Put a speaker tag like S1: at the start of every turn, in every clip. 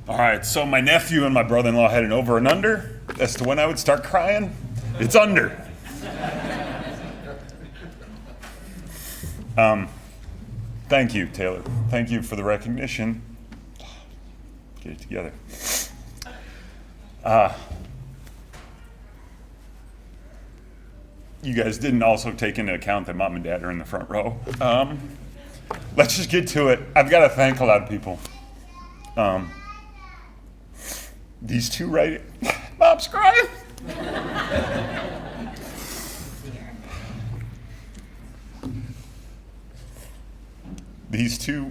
S1: All right, so my nephew and my brother-in-law had an over and under as to when I would start crying. It's under. Thank you, Taylor. Thank you for the recognition. Get it together. You guys didn't also take into account that mom and dad are in the front row. Let's just get to it. I've got to thank a lot of people. These two right here. Mom's crying. These two,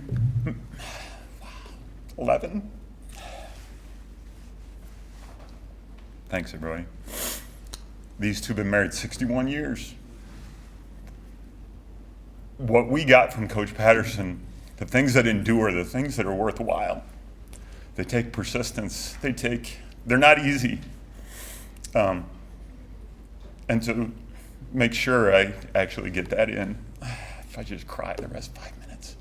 S1: 11. Thanks, everybody. These two have been married 61 years. What we got from Coach Patterson, the things that endure, the things that are worthwhile, they take persistence. They're not easy. And to make sure I actually get that in, if I just cry the rest 5 minutes.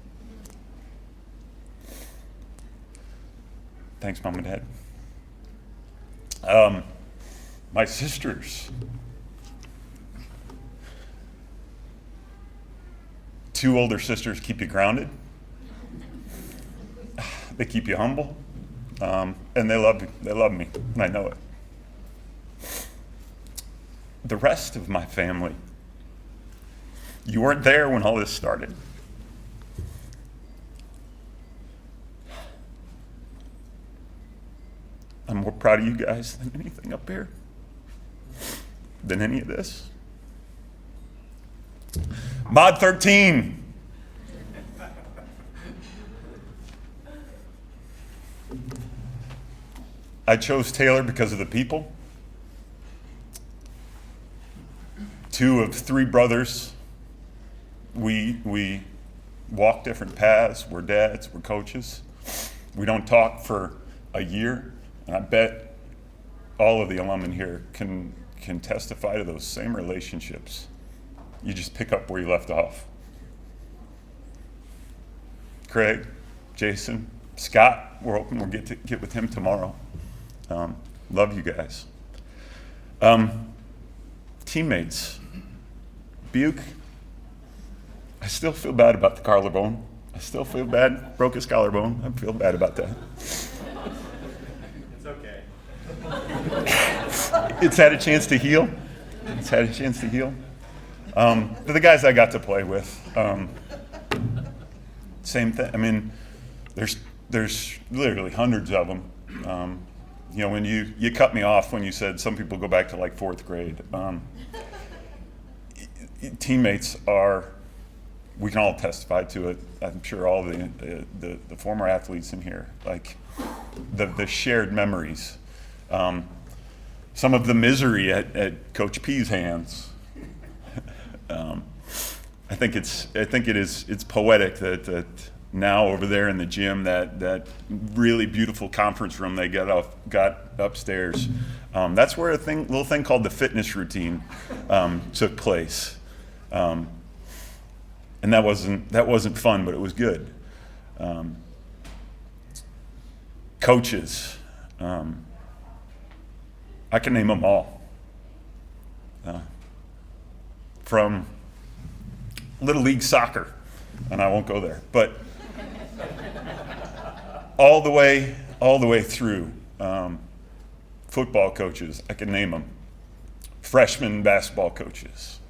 S1: Thanks, Mom and Dad. My sisters. Two older sisters keep you grounded. They keep you humble. And they love me, and I know it. The rest of my family, you weren't there when all this started. I'm more proud of you guys than anything up here, than any of this. Mod 13. I chose Taylor because of the people. 2 of 3 brothers. We walk different paths. We're dads, we're coaches. We don't talk for a year, and I bet all of the alum in here can testify to those same relationships. You just pick up where you left off. Craig, Jason, Scott, we're hoping we'll get with him tomorrow. Love you guys. Teammates. Buke, I still feel bad about the collarbone. I still feel bad. Broke his collarbone. I feel bad about that.
S2: It's okay.
S1: It's had a chance to heal. But the guys I got to play with, same thing. I mean, there's literally hundreds of them. When you cut me off when you said some people go back to like 4th grade. Teammates we can all testify to it. I'm sure all the former athletes in here, like the shared memories. Some of the misery at Coach P's hands. I think it's poetic that now over there in the gym, that really beautiful conference room they got upstairs. That's where a little thing called the fitness routine took place. And that wasn't fun, but it was good. Coaches, I can name them all. From Little League soccer, and I won't go there, but all the way through. Football coaches, I can name them. Freshman basketball coaches.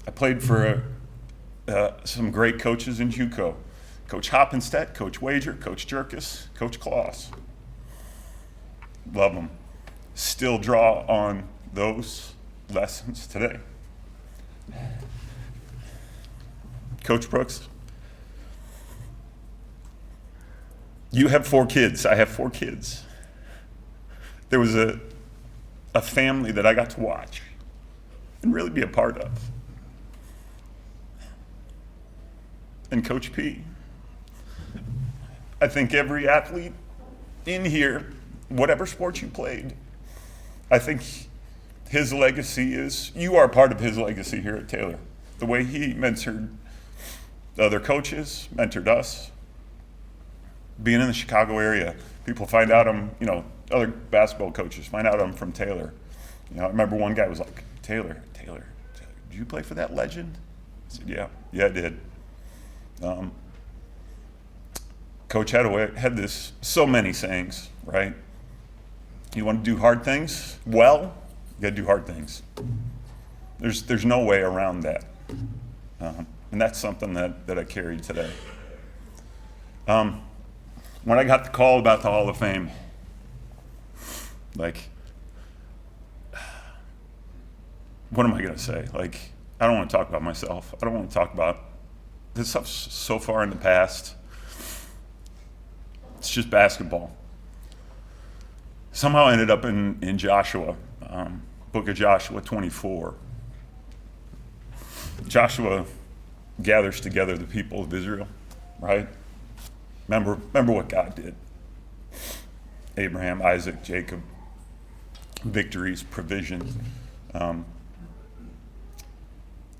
S1: I played for some great coaches in JUCO. Coach Hoppenstedt, Coach Wager, Coach Jerkis, Coach Kloss. Love them. Still draw on those lessons today. Coach Brooks, you have 4 kids. I have 4 kids. There was a family that I got to watch and really be a part of. And Coach P, I think every athlete in here, whatever sport you played, I think his legacy you are part of his legacy here at Taylor. The way he mentored other coaches, mentored us. being in the Chicago area, people find out other basketball coaches find out I'm from Taylor. I remember one guy was like, Taylor, did you play for that legend? I said, yeah, I did. Coach had so many sayings, right? You want to do hard things? Well, you got to do hard things. There's no way around that. And that's something that I carried today. When I got the call about the Hall of Fame, like, what am I going to say? Like, I don't want to talk about myself. I don't want to talk about this stuff's so far in the past. It's just basketball. Somehow I ended up in Joshua, book of Joshua 24. Joshua gathers together the people of Israel, right? Remember what God did. Abraham, Isaac, Jacob, victories, provision.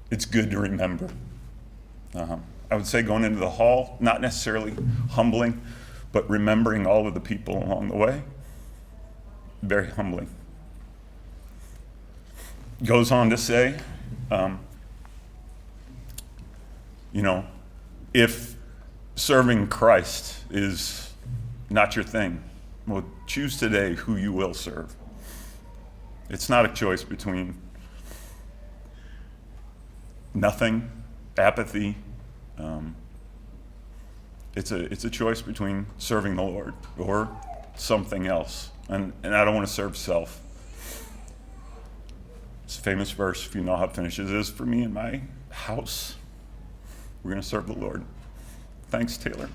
S1: It's good to remember. I would say going into the hall, not necessarily humbling, but remembering all of the people along the way, very humbling. Goes on to say, if serving Christ is not your thing, well, choose today who you will serve. It's not a choice between nothing, apathy. It's a choice between serving the Lord or something else. And I don't want to serve self. It's a famous verse, if you know how it finishes, is for me and my house, we're going to serve the Lord. Thanks, Taylor.